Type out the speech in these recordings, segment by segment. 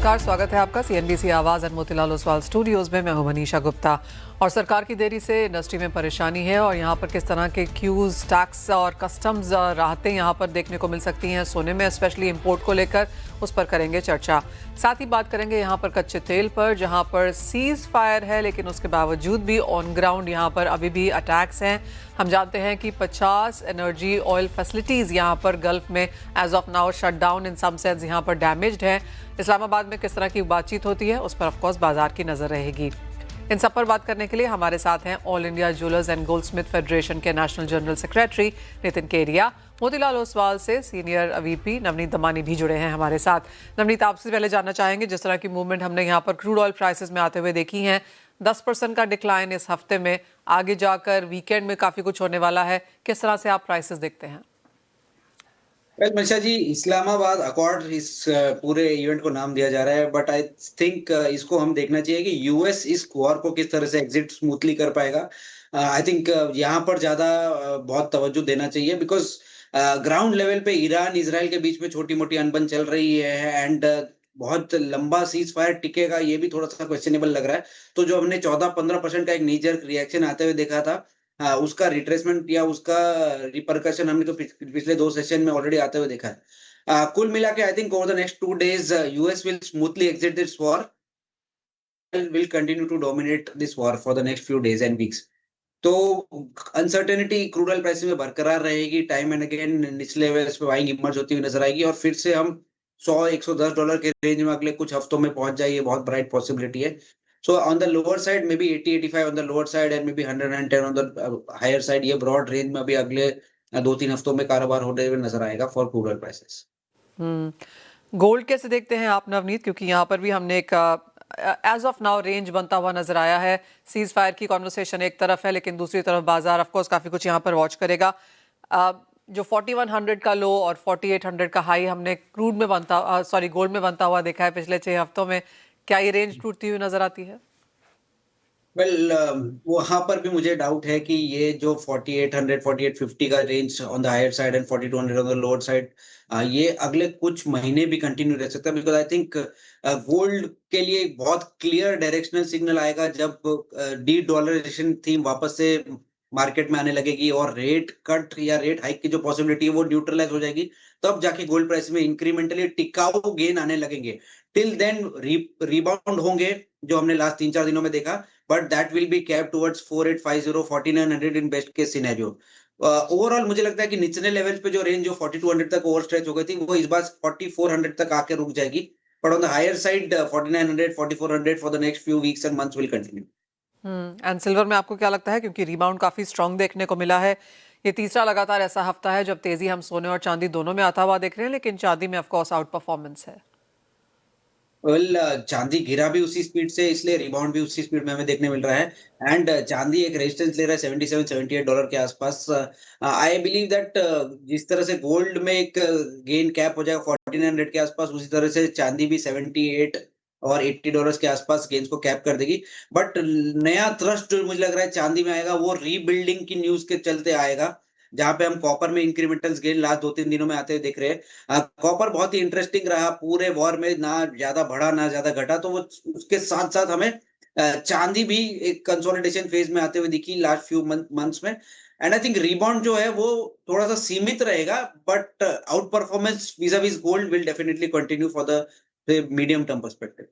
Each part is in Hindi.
नमस्कार, स्वागत है आपका सीएनबीसी आवाज और मोतीलाल ओसवाल स्टूडियोज में। मैं हूं मनीषा गुप्ता। और सरकार की देरी से इंडस्ट्री में परेशानी है और यहां पर किस तरह के क्यूज, टैक्स और कस्टम्स राहतें यहां पर देखने को मिल सकती हैं सोने में, स्पेशली इंपोर्ट को लेकर, उस पर करेंगे चर्चा। साथ ही बात करेंगे यहां पर कच्चे तेल पर, जहां पर सीज फायर है लेकिन उसके बावजूद भी ऑन ग्राउंड यहां पर अभी भी अटैक्स हैं। हम जानते हैं कि 50 एनर्जी ऑयल फैसिलिटीज़ यहां पर गल्फ में as of now shut down, in some sense यहां पर डैमेज्ड है। इस्लामाबाद में किस तरह की बातचीत होती है उस पर ऑफकोर्स बाजार की नजर रहेगी। इन सब पर बात करने के लिए हमारे साथ हैं all India jewellers and Goldsmith federation के नेशनल जनरल सेक्रेटरी नितिन केरिया। मोतीलाल ओसवाल से सीनियर वीपी नवनीत दमानी भी जुड़े हैं हमारे साथ। नवनीत, आपसे पहले जानना चाहेंगे, जिस तरह की मूवमेंट हमने यहाँ पर क्रूड ऑयल प्राइसेस में आते हुए देखी हैं, 10% का डिक्लाइन इस हफ्ते में, आगे जाकर वीकेंड में काफ़ी कुछ होने वाला है, किस तरह से आप प्राइसेस देखते हैं? मनीषा जी, इस्लामाबाद अकॉर्ड इस पूरे इवेंट को नाम दिया जा रहा है, बट आई थिंक इसको हम देखना चाहिए कि यूएस इस वॉर को किस तरह से एग्जिट स्मूथली कर पाएगा। आई थिंक यहाँ पर ज्यादा बहुत तवज्जो देना चाहिए, बिकॉज ग्राउंड लेवल पे ईरान इसराइल के बीच में छोटी मोटी अनबन चल रही है, एंड बहुत लंबा सीज फायर टिकेगा ये भी थोड़ा सा क्वेश्चनेबल लग रहा है। तो जो हमने 14-15% का एक नीजर रिएक्शन आते हुए देखा था, हाँ, उसका रिट्रेसमेंट या उसका रिपरकशन हमने तो पिछले 2 सेशन में ऑलरेडी आते हुए देखा है। कुल मिला के I think over the next 2 days US will smoothly exit this war, will continue to dominate this war for the next few days and weeks. तो अनसर्टेनिटी क्रूड ऑयल प्राइस में बरकरार रहेगी, टाइम एंड अगेन निचले लेवल्स पे बाइंग इमर्ज होती हुई नजर आएगी और फिर से हम $100-110 के रेंज में अगले कुछ हफ्तों में पहुंच जाए, ये बहुत ब्राइट पॉसिबिलिटी है। So on the lower side maybe 80-85 on the lower side and maybe 110 on the higher side, ये ब्रॉड रेंज में अभी अगले 2-3 हफ्तों में कारोबार होते हुए नजर आएगा for crude oil prices. Gold कैसे देखते हैं आप नवनीत, क्योंकि यहाँ पर भी हमने एक एज ऑफ नाउ रेंज बनता हुआ नजर आया है। सीज फायर की कॉन्वर्सेशन एक तरफ है लेकिन दूसरी तरफ बाजार ऑफ कोर्स काफी कुछ यहाँ पर वॉच करेगा। जो 4100 का लो और 4800 का हाई हमने क्रूड में गोल्ड में बनता हुआ देखा है पिछले 6 हफ्तों में, क्या ये रेंज टूटती हुई नजर आती है? वेल, वहां पर भी मुझे डाउट है कि ये जो 4800 4850 का range on the higher side and 4200 on the lower side, ये अगले कुछ महीने भी कंटिन्यू रह सकता है, बिकॉज आई थिंक गोल्ड के लिए एक बहुत क्लियर डायरेक्शनल सिग्नल आएगा जब डी डॉलराइजेशन थीम वापस से मार्केट में आने लगेगी और रेट कट या रेट हाइक की जो पॉसिबिलिटी है वो न्यूट्रलाइज हो जाएगी, तब जाके गोल्ड प्राइस में इंक्रीमेंटली टिकाऊ गेन आने लगेंगे। टिल देन रिबाउंड होंगे जो हमने लास्ट 3-4 दिनों में देखा, but that will be capped towards 4850 4900 in best case scenario। Overall मुझे लगता है कि निचले लेवल पे जो रेंज जो 4200 तक ओवर स्ट्रेच हो गई थी, वो इस बार 4400 तक आके रुक जाएगी, but on the higher side 4900 4400 for the next few weeks and months will continue. And silver में आपको क्या लगता है, क्योंकि रिबाउंड काफी स्ट्रांग देखने को मिला है, ये तीसरा लगातार ऐसा हफ्ता है जब तेजी हम सोने और चांदी दोनों में आता हुआ देख रहे हैं, लेकिन चांदी में ऑफ कोर्स आउट परफॉर्मेंस है। वेल, चांदी गिरा भी उसी स्पीड से, इसलिए रिबाउंड भी उसी स्पीड में हमें देखने मिल रहा है, एंड चांदी एक रेजिस्टेंस ले रहा है $77-78 के आसपास। आई बिलीव दैट जिस तरह से गोल्ड में एक गेन कैप हो जाएगा 4900 के आसपास, उसी तरह से चांदी भी 78 और $80 के आसपास गेन्स को कैप कर देगी। बट नया थ्रस्ट जो मुझे लग रहा है चांदी में आएगा, वो रीबिल्डिंग की न्यूज के चलते आएगा, जहां पे हम कॉपर में इंक्रीमेंटल गेन लास्ट 2-3 दिनों में आते हुए दिख रहे हैं। कॉपर बहुत ही इंटरेस्टिंग रहा पूरे वॉर में, ना ज्यादा बढ़ा ना ज्यादा घटा, तो वो उसके साथ साथ हमें चांदी भी एक कंसोलिडेशन फेज में आते हुए दिखी लास्ट फ्यू मंथ्स में, एंड आई थिंक रिबाउंड जो है वो थोड़ा सा सीमित रहेगा, but outperformance vis-a-vis vis gold will definitely continue for the medium term perspective.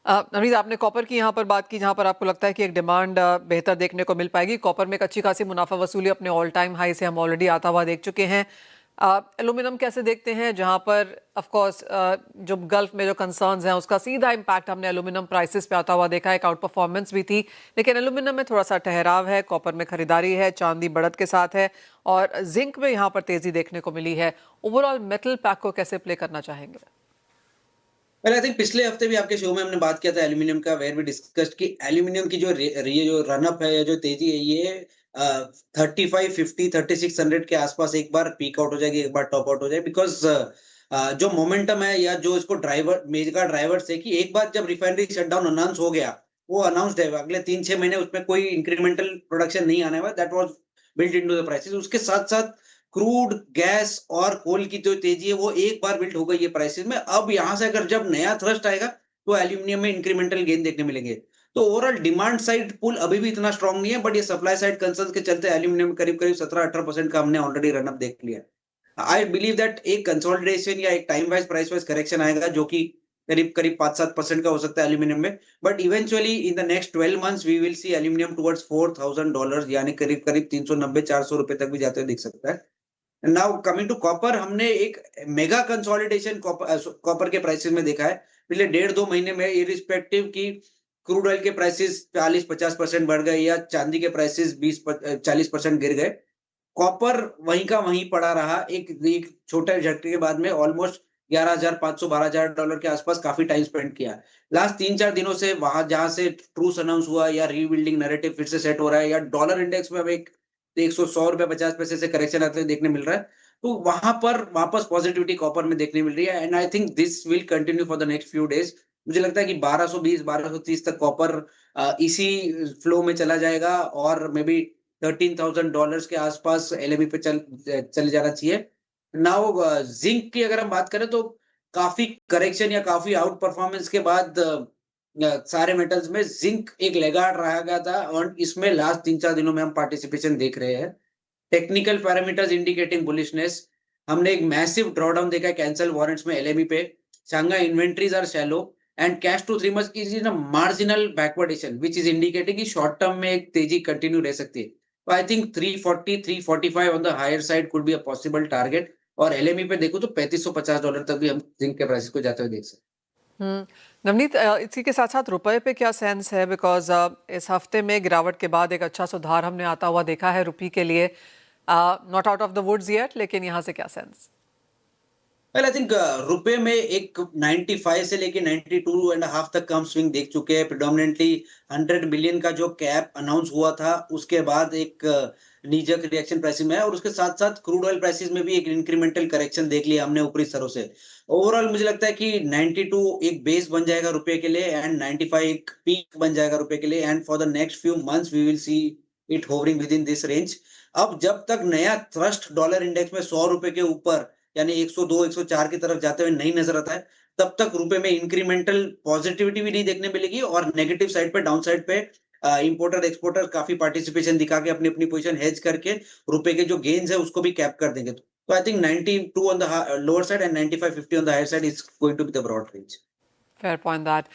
Navneet, आपने कॉपर की यहाँ पर बात की, जहाँ पर आपको लगता है कि एक डिमांड बेहतर देखने को मिल पाएगी। कॉपर में एक अच्छी खासी मुनाफा वसूली अपने ऑल टाइम हाई से हम ऑलरेडी आता हुआ देख चुके हैं। एल्यूमिनियम कैसे देखते हैं, जहाँ पर ऑफ कोर्स जो गल्फ में जो कंसर्न्स हैं उसका सीधा इम्पैक्ट हमने एल्यूमिनियम प्राइसेस पे आता हुआ देखा है, एक आउट परफॉर्मेंस भी थी, लेकिन एल्यूमिनियम में थोड़ा सा ठहराव है, कॉपर में खरीदारी है, चांदी बढ़त के साथ है और जिंक में यहाँ पर तेजी देखने को मिली है। ओवरऑल मेटल पैक को कैसे प्ले करना चाहेंगे? वेल, आई थिंक पिछले हफ्ते भी आपके शो में हमने बात किया था एल्यूमिनियम का, वेयर वी डिस्कस्ड कि एल्यूमिनियम की ये जो रन अप है या जो तेजी है, ये 3550 3600 के आसपास एक बार पीक आउट हो जाएगी, एक बार टॉप आउट हो जाएगी, बिकॉज जो मोमेंटम है या जो इसको ड्राइवर मेजर ड्राइवर से कि एक बार जब रिफाइनरी शटडाउन अनाउंस हो गया, वो अनाउंस्ड है, अगले 3-6 महीने उसमें कोई इंक्रीमेंटल प्रोडक्शन नहीं आने वाला, that was built into the prices. उसके साथ साथ क्रूड, गैस और कोल की जो तेजी है वो एक बार बिल्ड हो गई है प्राइसेस में। अब यहाँ से अगर जब नया थ्रस्ट आएगा तो एल्यूमिनियम में इंक्रीमेंटल गेन देखने मिलेंगे। तो ओवरऑल डिमांड साइड पुल अभी भी इतना स्ट्रांग नहीं है, बट ये सप्लाई साइड कंसर्न्स के चलते एल्यूमिनियम में करीब-करीब 17-18% का हमने ऑलरेडी रन अप देख लिया है। आई बिलीव दैट एक कंसोलिडेशन या एक time wise price wise correction आएगा जो कि करीब-करीब 5-7% का हो सकता है एल्यूमिनियम में। But eventually in the next 12 months we will see aluminium towards $4000 यानी करीब-करीब 390-400 रुपए तक भी जाते हुए दिख सकता है। नाउ कमिंग टू कॉपर, हमने एक मेगा कंसोलिडेशन कॉपर के प्राइसेस में देखा है पिछले 1.5-2 महीने में, इरिस्पेक्टिव की क्रूड ऑयल के प्राइसेस 40-50% बढ़ गए या चांदी के प्राइसेस 20-40% गिर गए। कॉपर वहीं का वहीं पड़ा रहा। एक छोटे झटके के बाद में ऑलमोस्ट 11,500 $12,000 के आसपास काफी टाइम स्पेंड किया। लास्ट 3-4 दिनों से वहां जहां से ट्रूस अनाउंस हुआ या रीबिल्डिंग नैरेटिव फिर से सेट हो रहा है या डॉलर इंडेक्स में अब एक 100 रुपए 50 पैसे से करेक्शन आते हुए देखने मिल रहा है, तो वहां पर वापस पॉजिटिविटी कॉपर में देखने मिल रही है and I think this will continue for the next few days. मुझे लगता है कि 1220 1230 तक कॉपर इसी फ्लो में चला जाएगा और मे बी $13,000 के आसपास एलएमई पे चल जाना चाहिए। नाउ जिंक की अगर हम बात करें तो काफी करेक्शन या काफी आउट परफॉर्मेंस के बाद सारे मेटल्स में जिंक एक लैगार्ड रहा गया था और इसमें लास्ट 3-4 दिनों में हम पार्टिसिपेशन देख रहे हैं। Technical parameters indicating bullishness. हमने एक मैसिव ड्रॉडाउन देखा है कैंसल वारंट्स में एलएमई पे। Shanghai inventories are shallow and cash to 3 months is in a marginal backwardation which is indicating कि शॉर्ट टर्म में एक तेजी कंटिन्यू रह सकती है। तो I think 340 345 on the higher side could be a possible target और एलएमई पे देखो तो $3550 तक भी हम जिंक के प्राइसेस को जाते हुए देख सकते हैं। हम्म। नवनीत, इसी के साथ साथ रुपए पे क्या सेंस है? बिकॉज इस हफ्ते में गिरावट के बाद एक अच्छा सुधार हमने आता हुआ देखा है रुपये के लिए। Not out of the woods yet, लेकिन यहाँ से क्या सेंस? वेल आई थिंक रुपए में एक 95 से लेके 92 एंड हाफ तक का हम स्विंग देख चुके हैं। प्रिडोमिनेंटली 100 बिलियन का जो कैप अनाउंस हुआ था उसके बाद एक नीजक रिएक्शन प्राइसिंग में है और उसके साथ साथ क्रूड ऑयल प्राइसेस में भी एक इंक्रीमेंटल करेक्शन देख लिया हमने ऊपरी स्तरों से। ओवरऑल मुझे लगता है कि 92 एक बेस बन जाएगा रुपए के लिए एंड 95 एक पीक बन जाएगा रुपए के लिए and for the next few months we will see it hovering within this range. अब जब तक नया थ्रस्ट डॉलर इंडेक्स में 100 रुपए के ऊपर यानी 102 104 की तरफ जाते हुए नहीं नजर आता है, तब तक रुपए में इंक्रीमेंटल पॉजिटिविटी भी नहीं देखने मिलेगी और नेगेटिव साइड पे डाउन साइड पे इंपोर्टर एक्सपोर्टर काफी पार्टिसिपेशन दिखा के अपनी अपनी पोजीशन हेज करके रुपए के जो गेन्स है उसको भी कैप कर देंगे। तो I think 92 on the lower side and 95-50 on the higher side is going to be the broad range. Fair point that.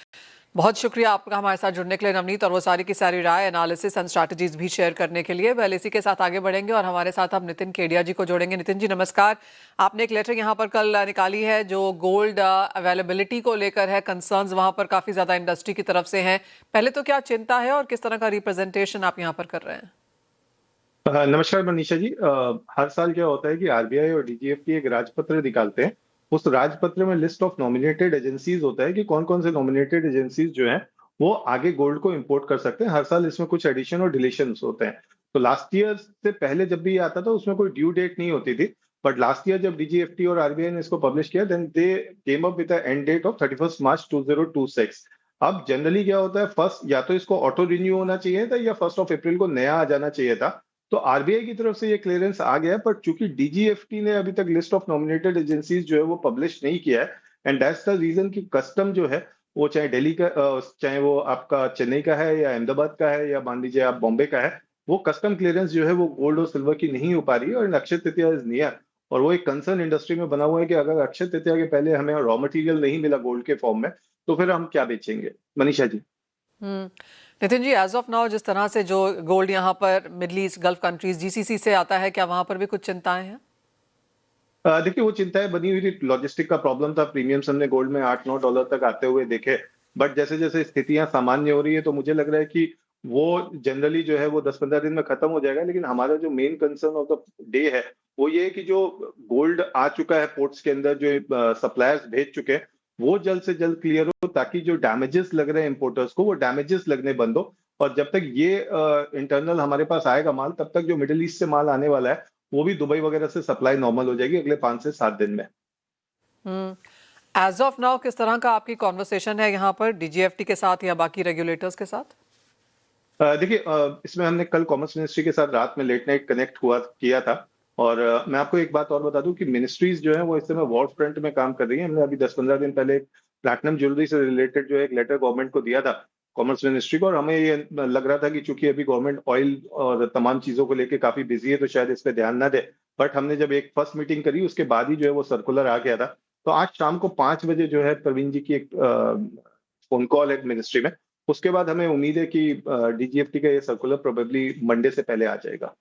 बहुत शुक्रिया आपका हमारे साथ जुड़ने के लिए नवनीत, और वो सारी की सारी राय, एनालिसिस एंड स्ट्रैटेजीज भी शेयर करने के लिए। वेल, इसी के साथ आगे बढ़ेंगे और हमारे साथ अब नितिन केडिया जी को जोड़ेंगे। नितिन जी नमस्कार। आपने एक लेटर यहाँ पर कल निकाली है जो गोल्ड अवेलेबिलिटी को लेकर है, कंसर्न्स वहाँ पर काफ़ी ज़्यादा इंडस्ट्री की तरफ से हैं। पहले तो क्या चिंता है और किस तरह का रिप्रेजेंटेशन आप यहाँ पर कर रहे हैं? नमस्कार मनीषा जी। हर साल क्या होता है कि आरबीआई और डीजीएफटी एक राजपत्र निकालते हैं। उस राजपत्र में लिस्ट ऑफ नॉमिनेटेड एजेंसीज होता है कि कौन कौन से नॉमिनेटेड एजेंसीज जो हैं वो आगे गोल्ड को इंपोर्ट कर सकते हैं। हर साल इसमें कुछ एडिशन और डिलीशन होते हैं। तो लास्ट ईयर से पहले जब भी ये आता था उसमें कोई ड्यू डेट नहीं होती थी, बट लास्ट ईयर जब डीजीएफटी और आरबीआई ने इसको पब्लिश किया then they came up with end date of 31 March 2026। अब जनरली क्या होता है, फर्स्ट या तो इसको ऑटो रिन्यू होना चाहिए था या 1 अप्रैल को नया आ जाना चाहिए था। तो आरबीआई की तरफ से ये क्लियरेंस आ गया है, पर चूंकि डीजीएफटी ने अभी तक लिस्ट ऑफ नॉमिनेटेड एजेंसीज जो है वो पब्लिश नहीं किया है एंड दैट्स द रीजन कि कस्टम जो है वो चाहे दिल्ली का चाहे वो आपका चेन्नई का है या अहमदाबाद का है या मान लीजिए आप बॉम्बे का है, वो कस्टम क्लियरेंस जो है वो गोल्ड और सिल्वर की नहीं हो पा रही है और अक्षय तृतीया इज नियर। और वो एक कंसर्न इंडस्ट्री में बना हुआ है कि अगर अक्षय तृतीया के पहले हमें रॉ मटेरियल नहीं मिला गोल्ड के फॉर्म में तो फिर हम क्या बेचेंगे। Manisha ji. Nitin ji, as of now जिस तरह से जो गोल्ड यहाँ पर middle east gulf countries GCC से आता है, क्या वहां पर भी कुछ चिंताएं हैं? देखिए वो चिंताएं बनी हुई थी, लॉजिस्टिक का प्रॉब्लम था। प्रीमियम्स हमने गोल्ड में $8-9 तक आते हुए देखे, बट जैसे जैसे स्थितियां सामान्य हो रही है तो मुझे लग रहा है कि वो जनरली जो है वो 10-15 दिन में खत्म हो जाएगा। लेकिन हमारा जो main concern of the day है वो ये है कि जो गोल्ड आ चुका है पोर्ट्स के अंदर, जो सप्लायर्स भेज चुके हैं, वो जल्द से जल्द क्लियर हो ताकि जो डैमेजेस लग रहे हैं इंपोर्टर्स को वो डैमेजेस लगने बंद हो। और जब तक ये इंटरनल हमारे पास आएगा माल, तब तक जो मिडिल ईस्ट से माल आने वाला है वो भी दुबई वगैरह से सप्लाई नॉर्मल हो जाएगी अगले 5 से 7 दिन में। एज ऑफ नाउ किस तरह का आपकी कॉन्वर्सेशन है यहाँ पर डीजीएफटी के साथ या बाकी रेगुलेटर्स के साथ? देखिए इसमें हमने कल कॉमर्स मिनिस्ट्री के साथ रात में लेट नाइट कनेक्ट किया था और मैं आपको एक बात और बता दूं कि मिनिस्ट्रीज जो है वो इस समय वॉर फ्रंट में काम कर रही है। हमने अभी 10-15 दिन पहले प्लैटिनम ज्वेलरी से रिलेटेड जो एक लेटर गवर्नमेंट को दिया था, कॉमर्स मिनिस्ट्री को, और हमें ये लग रहा था कि चूंकि अभी गवर्नमेंट ऑयल और तमाम चीजों को लेकर काफी बिजी है तो शायद इस पे ध्यान ना दे। बट हमने जब एक फर्स्ट मीटिंग करी उसके बाद ही जो है वो सर्कुलर आ गया था। तो आज शाम को 5 बजे जो है प्रवीण जी की एक फोन कॉल है मिनिस्ट्री में। उसके बाद हमें उम्मीद है कि डीजीएफटी का ये सर्कुलर प्रोबेबली मंडे से पहले आ जाएगा।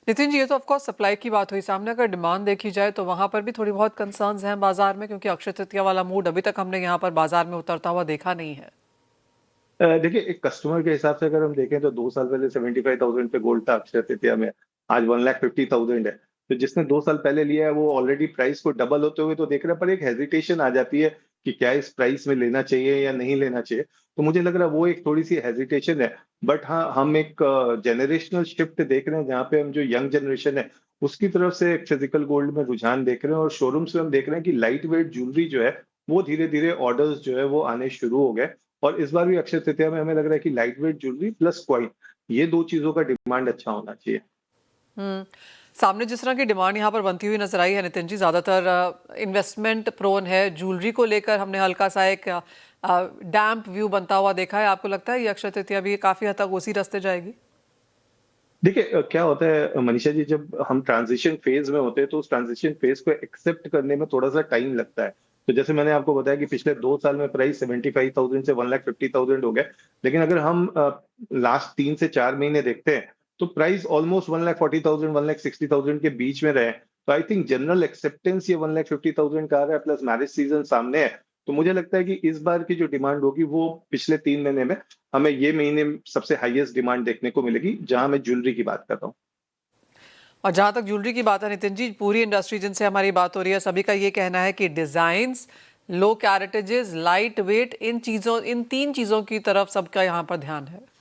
नितिन जी, ये तो ऑफ कोर्स सप्लाई की बात हुई। सामने अगर डिमांड देखी जाए तो वहां पर भी थोड़ी बहुत कंसर्न्स हैं बाजार में, क्योंकि अक्षय तृतीया वाला मूड अभी तक हमने यहाँ पर बाजार में उतरता हुआ देखा नहीं है। देखिए, एक कस्टमर के हिसाब से अगर हम देखें तो 2 साल पहले 75,000 पे गोल्ड था अक्षय तृतीया में, आज 1,50,000 है। तो जिसने 2 साल पहले लिया है वो ऑलरेडी प्राइस को डबल होते हुए तो देख रहा है, पर एक हेजिटेशन आ जाती है कि क्या इस प्राइस में लेना चाहिए या नहीं लेना चाहिए। तो मुझे लग रहा है वो एक थोड़ी सी हेजिटेशन है। बट हाँ, हम एक जनरेशनल शिफ्ट देख रहे हैं जहाँ पे हम जो यंग जनरेशन है उसकी तरफ से फिजिकल गोल्ड में रुझान देख रहे हैं, और शोरूम्स में हम देख रहे हैं कि लाइट वेट ज्वेलरी जो है वो धीरे धीरे ऑर्डर्स जो है वो आने शुरू हो गए। और इस बार भी अक्षय तृतीया में हमें लग रहा है कि light weight jewellery plus coin, ये 2 चीजों का डिमांड अच्छा होना चाहिए। सामने जिस तरह की डिमांड यहाँ पर बनती हुई नजर आई है नितिन जी, ज्यादातर इन्वेस्टमेंट प्रोन है। ज्वेलरी को लेकर हमने हल्का सा एक डैम्प व्यू बनता हुआ देखा है। आपको लगता है ये अक्षय तृतीया भी काफी हद तक उसी रास्ते जाएगी? देखिए, क्या होता है मनीषा जी, जब हम ट्रांजिशन फेज में होते हैं तो उस ट्रांजिशन फेज को एक्सेप्ट करने में थोड़ा सा टाइम लगता है। तो जैसे मैंने आपको बताया कि पिछले 2 साल में प्राइस 75,000 से 1,50,000 हो गया, लेकिन अगर हम लास्ट 3 से 4 महीने देखते हैं तो प्राइस ऑलमोस्ट 1,40,000 1,60,000 के बीच में रहे। तो आई थिंक जनरल एक्सेप्टेंस ये 1,50,000 का आ रहा है, प्लस मैरिज सीजन सामने है। तो मुझे लगता है कि इस बार की जो डिमांड होगी वो पिछले 3 महीने में हमें ये महीने सबसे हाईएस्ट डिमांड देखने को मिलेगी, जहां मैं ज्वेलरी की बात कर रहा हूँ। और जहां तक ज्वेलरी की बात है नितिन जी, पूरी इंडस्ट्री जिनसे हमारी बात हो रही है सभी का ये कहना है कि डिजाइन्स, लो कैरेटेजेस, लाइट वेट, इन 3 चीजों की तरफ सबका यहाँ पर ध्यान है।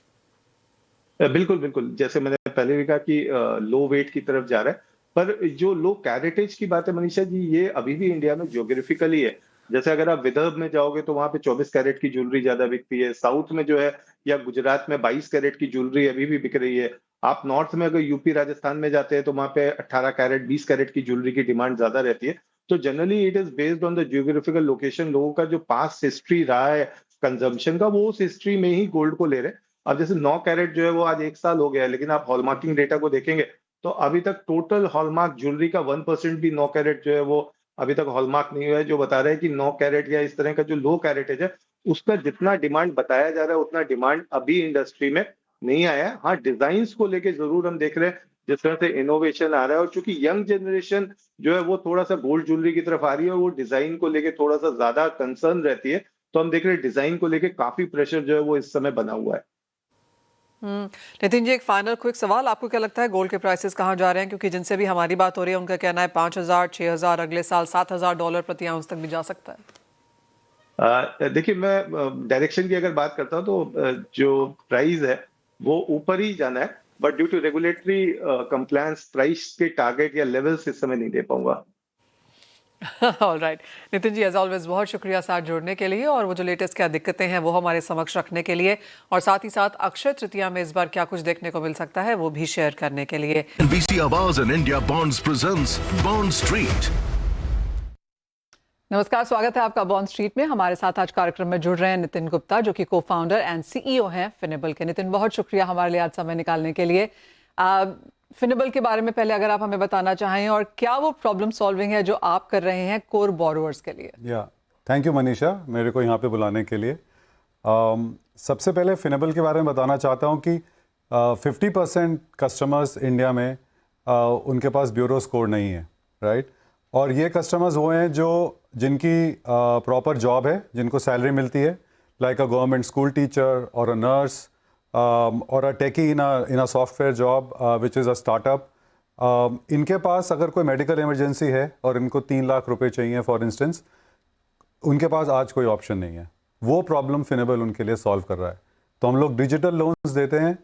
बिल्कुल बिल्कुल, जैसे मैंने पहले भी कहा कि लो वेट की तरफ जा रहा है, पर जो लो कैरेटेज की बात है मनीषा जी, ये अभी भी इंडिया में ज्योग्राफिकली है। जैसे अगर आप विदर्भ में जाओगे तो वहां पे 24 कैरेट की ज्वेलरी ज्यादा बिकती है। साउथ में जो है या गुजरात में 22 कैरेट की ज्वेलरी अभी भी बिक रही है। आप नॉर्थ में अगर यूपी राजस्थान में जाते हैं तो वहां पे 18 कैरेट 20 कैरेट की ज्वेलरी की डिमांड ज्यादा रहती है। तो generally it is based on the geographical location. लोगों का जो पास्ट हिस्ट्री रहा है कंजम्पशन का, वो उस हिस्ट्री में ही गोल्ड को ले रहे हैं। अब जैसे 9 कैरेट जो है वो आज 1 साल हो गया है, लेकिन आप हॉलमार्किंग डेटा को देखेंगे तो अभी तक टोटल हॉलमार्क ज्वेलरी का 1% भी 9 कैरेट जो है वो अभी तक हॉलमार्क नहीं हुआ है, जो बता रहा है कि 9 कैरेट या इस तरह का जो लो कैरेटेज है उसका जितना डिमांड बताया जा रहा है उतना डिमांड अभी इंडस्ट्री में नहीं आया है। हाँ, डिजाइन को लेके जरूर हम देख रहे हैं जिस तरह से इनोवेशन आ रहा है, और चूंकि यंग जनरेशन जो है वो थोड़ा सा गोल्ड ज्वेलरी की तरफ आ रही है और वो डिजाइन को लेके थोड़ा सा ज्यादा कंसर्न रहती है, तो हम देख रहे हैं डिजाइन को लेके काफी प्रेशर जो है वो इस समय बना हुआ है। नितिन जी, एक फाइनल क्विक सवाल, आपको क्या लगता है गोल्ड के प्राइसेस कहाँ जा रहे हैं? क्योंकि जिनसे भी हमारी बात हो रही है उनका कहना है 5,000 6,000, अगले साल $7,000 प्रति आउंस तक भी जा सकता है। देखिए, मैं डायरेक्शन की अगर बात करता हूँ तो जो प्राइस है वो ऊपर ही जाना है, but due to regulatory compliance price के टारगेट या लेवल्स इस समय नहीं दे पाऊंगा। All right Nitin ji, as always बहुत शुक्रिया साथ जुड़ने के लिए, और वो जो लेटेस्ट क्या दिक्कतें हैं वो हमारे समक्ष रखने के लिए, और साथ ही साथ अक्षय तृतीया में इस बार क्या कुछ देखने को मिल सकता है वो भी शेयर करने के लिए। NBC आवाज and India bonds presents bond street. नमस्कार, स्वागत है आपका बॉन्ड स्ट्रीट में। हमारे साथ आज कार्यक्रम में जुड़ रहे हैं नितिन गुप्ता, जो कि को फाउंडर एंड सीईओ हैं फिनेबल के। नितिन, बहुत शुक्रिया हमारे लिए आज समय निकालने के लिए। फिनेबल के बारे में पहले अगर आप हमें बताना चाहें, और क्या वो प्रॉब्लम सॉल्विंग है जो आप कर रहे हैं कोर बोरोवर्स के लिए? थैंक यू मनीषा, मेरे को यहाँ पे बुलाने के लिए। सबसे पहले फिनेबल के बारे में बताना चाहता हूँ कि 50% कस्टमर्स इंडिया में उनके पास ब्यूरो स्कोर नहीं है, राइट। और ये कस्टमर्स वो हैं जिनकी प्रॉपर जॉब है, जिनको सैलरी मिलती है, like a government school teacher और अ नर्स और a techie in a software job which is a startup. इनके पास अगर कोई मेडिकल इमरजेंसी है और इनको 3 लाख रुपए चाहिए फॉर इंस्टेंस, उनके पास आज कोई ऑप्शन नहीं है। वो प्रॉब्लम फिनेबल उनके लिए सॉल्व कर रहा है। तो हम लोग डिजिटल लोन्स देते हैं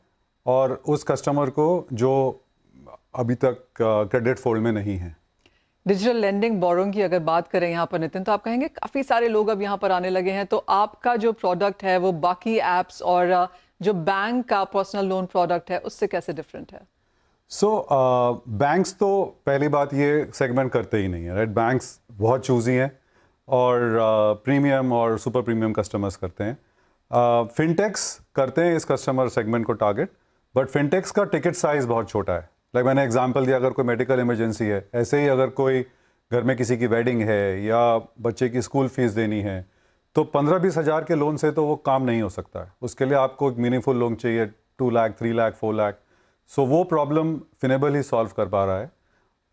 और उस कस्टमर को जो अभी तक क्रेडिट फोल्ड में नहीं है। डिजिटल लेंडिंग बोरोइंग की अगर बात करें यहाँ पर नितिन, तो आप कहेंगे काफ़ी सारे लोग अब यहाँ पर आने लगे हैं, तो आपका जो प्रोडक्ट है वो बाकी ऐप्स और जो बैंक का पर्सनल लोन प्रोडक्ट है उससे कैसे डिफरेंट है? बैंक्स तो पहली बात ये सेगमेंट करते ही नहीं है, राइट। बैंक्स बहुत चूजी हैं और प्रीमियम और सुपर प्रीमियम कस्टमर्स करते हैं। फिनटेक्स करते हैं इस कस्टमर सेगमेंट को टारगेट, बट फिनटेक्स का टिकट साइज़ बहुत छोटा है। लाइक मैंने एग्जांपल दिया, अगर कोई मेडिकल इमरजेंसी है, ऐसे ही अगर कोई घर में किसी की वेडिंग है या बच्चे की स्कूल फीस देनी है, तो 15-20 हज़ार के लोन से तो वो काम नहीं हो सकता है। उसके लिए आपको एक मीनिंगफुल लोन चाहिए, 2 लाख, 3 लाख, 4 लाख। सो वो प्रॉब्लम फिनेबल ही सॉल्व कर पा रहा है।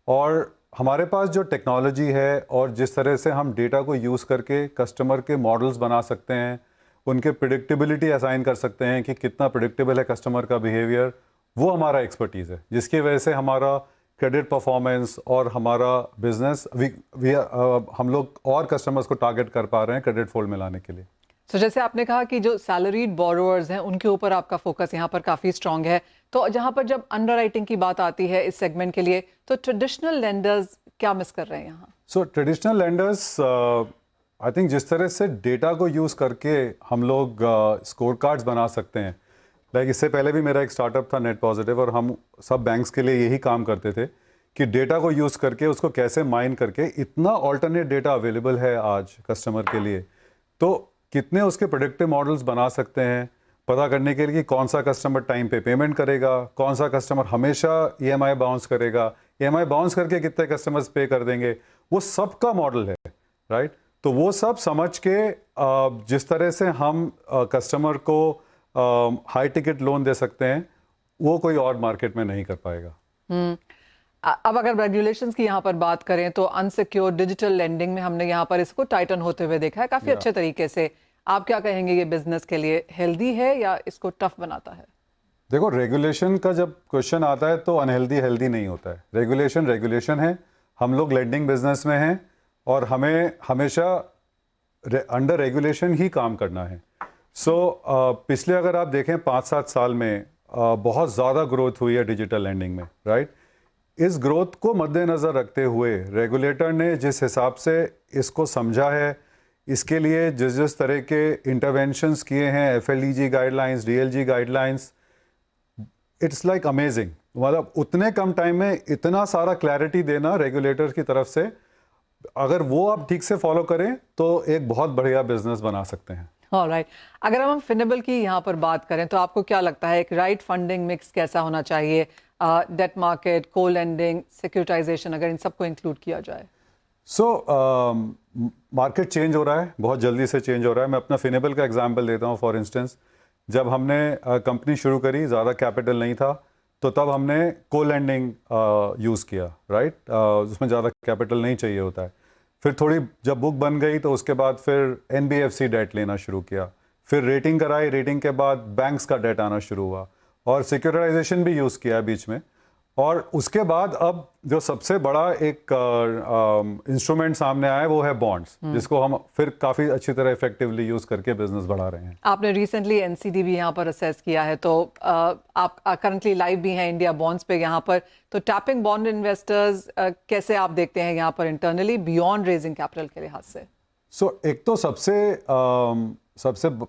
और हमारे पास जो टेक्नोलॉजी है और जिस तरह से हम डेटा को यूज़ करके कस्टमर के मॉडल्स बना सकते हैं, उनके प्रिडिक्टेबिलिटी असाइन कर सकते हैं कि कितना प्रिडिक्टेबल है कस्टमर का बिहेवियर, वो हमारा एक्सपर्टीज़ है, जिसकी वजह से हमारा क्रेडिट परफॉर्मेंस और हमारा बिजनेस हम लोग और कस्टमर्स को टारगेट कर पा रहे हैं क्रेडिट फोल्ड में लाने के लिए। तो जैसे आपने कहा कि जो सैलरीड बोरोअर्स हैं उनके ऊपर आपका फोकस यहाँ पर काफ़ी स्ट्रांग है, तो जहाँ पर जब अंडरराइटिंग की बात आती है इस सेगमेंट के लिए, तो ट्रेडिशनल लेंडर्स क्या मिस कर रहे हैं यहाँ? सो ट्रेडिशनल लेंडर्स आई थिंक जिस तरह से डेटा को यूज़ करके हम लोग स्कोर कार्ड्स बना सकते हैं, लाइक इससे पहले भी मेरा एक स्टार्टअप था नेट पॉजिटिव, और हम सब बैंक्स के लिए यही काम करते थे कि डेटा को यूज़ करके उसको कैसे माइन करके, इतना ऑल्टरनेट डेटा अवेलेबल है आज कस्टमर के लिए, तो कितने उसके प्रेडिक्टिव मॉडल्स बना सकते हैं पता करने के लिए कि कौन सा कस्टमर टाइम पे पेमेंट करेगा, कौन सा कस्टमर हमेशा ईएमआई बाउंस करेगा, ईएमआई बाउंस करके कितने कस्टमर्स पे कर देंगे, वो सब का मॉडल है, राइट। तो वो सब समझ के जिस तरह से हम कस्टमर को हाई टिकट लोन दे सकते हैं, वो कोई और मार्केट में नहीं कर पाएगा। अब अगर रेगुलेशंस की यहाँ पर बात करें तो अनसिक्योर डिजिटल लेंडिंग में हमने यहाँ पर इसको टाइटन होते हुए देखा है काफ़ी अच्छे तरीके से। आप क्या कहेंगे, ये बिजनेस के लिए हेल्दी है या इसको टफ बनाता है? देखो, रेगुलेशन का जब क्वेश्चन आता है तो अनहेल्दी हेल्दी नहीं होता है। रेगुलेशन है, हम लोग लेंडिंग बिजनेस में हैं और हमें हमेशा अंडर रेगुलेशन ही काम करना है। पिछले अगर आप देखें 5-7 साल में बहुत ज़्यादा ग्रोथ हुई है डिजिटल लेंडिंग में, राइट। इस ग्रोथ को मद्देनज़र रखते हुए रेगुलेटर ने जिस हिसाब से इसको समझा है, इसके लिए जिस तरह के इंटरवेंशंस किए हैं, FLDG guidelines, DLG guidelines, it's like amazing. मतलब उतने कम टाइम में इतना सारा क्लैरिटी देना रेगुलेटर की तरफ से, अगर वो आप ठीक से फॉलो करें तो एक बहुत बढ़िया बिजनेस बना सकते हैं। ऑलराइट, अगर हम फिनेबल की यहाँ पर बात करें तो आपको क्या लगता है एक राइट फंडिंग मिक्स कैसा होना चाहिए? डेट मार्केट, को लेंडिंग, सिक्योरिटाइजेशन, अगर इन सबको इंक्लूड किया जाए? मार्केट चेंज हो रहा है, बहुत जल्दी से चेंज हो रहा है। मैं अपना फिनेबल का एग्जांपल देता हूँ। फॉर इंस्टेंस, जब हमने कंपनी शुरू करी, ज़्यादा कैपिटल नहीं था, तो तब हमने को लेंडिंग यूज़ किया, राइट। उसमें ज़्यादा कैपिटल नहीं चाहिए होता है। फिर थोड़ी जब बुक बन गई तो उसके बाद फिर NBFC डेट लेना शुरू किया, फिर रेटिंग कराई, रेटिंग के बाद बैंक्स का डेट आना शुरू हुआ, और सिक्योरिटाइजेशन भी यूज़ किया बीच में। और उसके बाद अब जो सबसे बड़ा एक इंस्ट्रूमेंट सामने आया है वो है बॉन्ड्स, जिसको हम फिर काफ़ी अच्छी तरह इफेक्टिवली यूज़ करके बिजनेस बढ़ा रहे हैं। आपने रिसेंटली NCD भी यहाँ पर असेस किया है, तो आप करंटली लाइव भी हैं इंडिया बॉन्ड्स पे यहाँ पर, तो टैपिंग बॉन्ड इन्वेस्टर्स कैसे आप देखते हैं यहाँ पर इंटरनली बियॉन्ड रेजिंग कैपिटल के लिहाज से? एक तो सबसे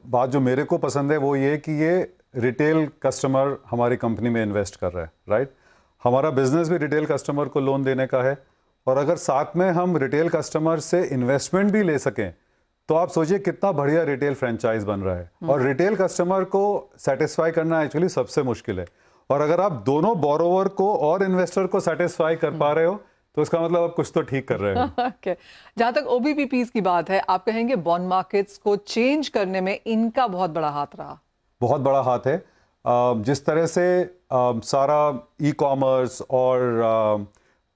बात जो मेरे को पसंद है वो ये कि ये रिटेल कस्टमर हमारी कंपनी में इन्वेस्ट कर रहा है, राइट। हमारा बिजनेस भी रिटेल कस्टमर को लोन देने का है, और अगर साथ में हम रिटेल कस्टमर से इन्वेस्टमेंट भी ले सकें तो आप सोचिए कितना बढ़िया रिटेल फ्रेंचाइज बन रहा है। और रिटेल कस्टमर को सेटिस्फाई करना एक्चुअली सबसे मुश्किल है, और अगर आप दोनों बोरोवर को और इन्वेस्टर को सेटिस्फाई कर पा रहे हो तो इसका मतलब आप कुछ तो ठीक कर रहे हो। Okay. जहाँ तक OBPPs की बात है, आप कहेंगे बॉन्ड मार्केट्स को चेंज करने में इनका बहुत बड़ा हाथ रहा? बहुत बड़ा हाथ है। जिस तरह से सारा ई-कॉमर्स और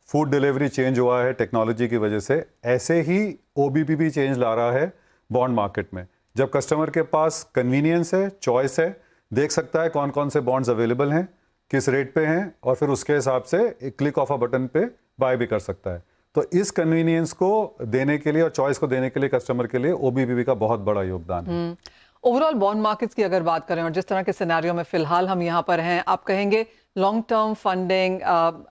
फूड डिलीवरी चेंज हुआ है टेक्नोलॉजी की वजह से, ऐसे ही OBPP चेंज ला रहा है बॉन्ड मार्केट में। जब कस्टमर के पास कन्वीनियंस है, चॉइस है, देख सकता है कौन कौन से बॉन्ड्स अवेलेबल हैं, किस रेट पे हैं, और फिर उसके हिसाब से एक क्लिक ऑफ अ बटन पे बाय भी कर सकता है। तो इस कन्वीनियंस को देने के लिए और चॉइस को देने के लिए कस्टमर के लिए OBPP का बहुत बड़ा योगदान है। ओवरऑल बॉन्ड मार्केट्स की अगर बात करें और जिस तरह के सिनेरियो में फिलहाल हम यहाँ पर हैं, आप कहेंगे लॉन्ग टर्म फंडिंग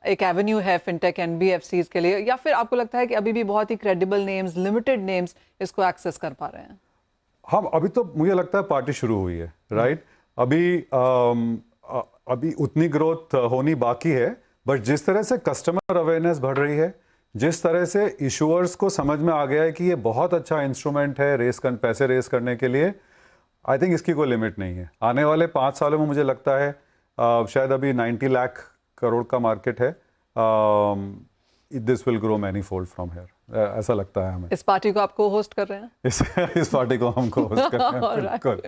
एक एवेन्यू है फिनटेक NBFCs के लिए, या फिर आपको लगता है कि अभी भी बहुत ही क्रेडिबल नेम्स, लिमिटेड नेम्स इसको एक्सेस कर पा रहे हैं? हम अभी तो मुझे लगता है पार्टी शुरू हुई है, राइट। अभी उतनी ग्रोथ होनी बाकी है, बट जिस तरह से कस्टमर अवेयरनेस बढ़ रही है, जिस तरह से इशूअर्स को समझ में आ गया है कि ये बहुत अच्छा इंस्ट्रूमेंट है पैसे रेस करने के लिए, आई थिंक इसकी कोई लिमिट नहीं है। आने वाले 5 सालों में मुझे लगता है शायद अभी 90 लाख करोड़ का मार्केट है, this will grow many fold from here, ऐसा लगता है हमें। इस पार्टी को आपको होस्ट कर रहे हैं? इस पार्टी को हमको होस्ट कर रहे हैं, बिल्कुल।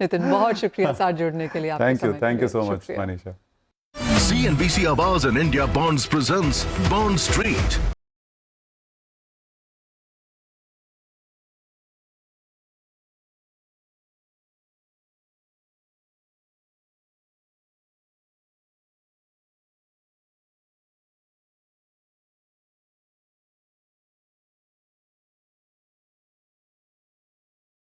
नितिन, बहुत शुक्रिया साथ जुड़ने के लिए। Thank you so much Manisha. CNBC Awaaz and India Bonds presents Bond Street.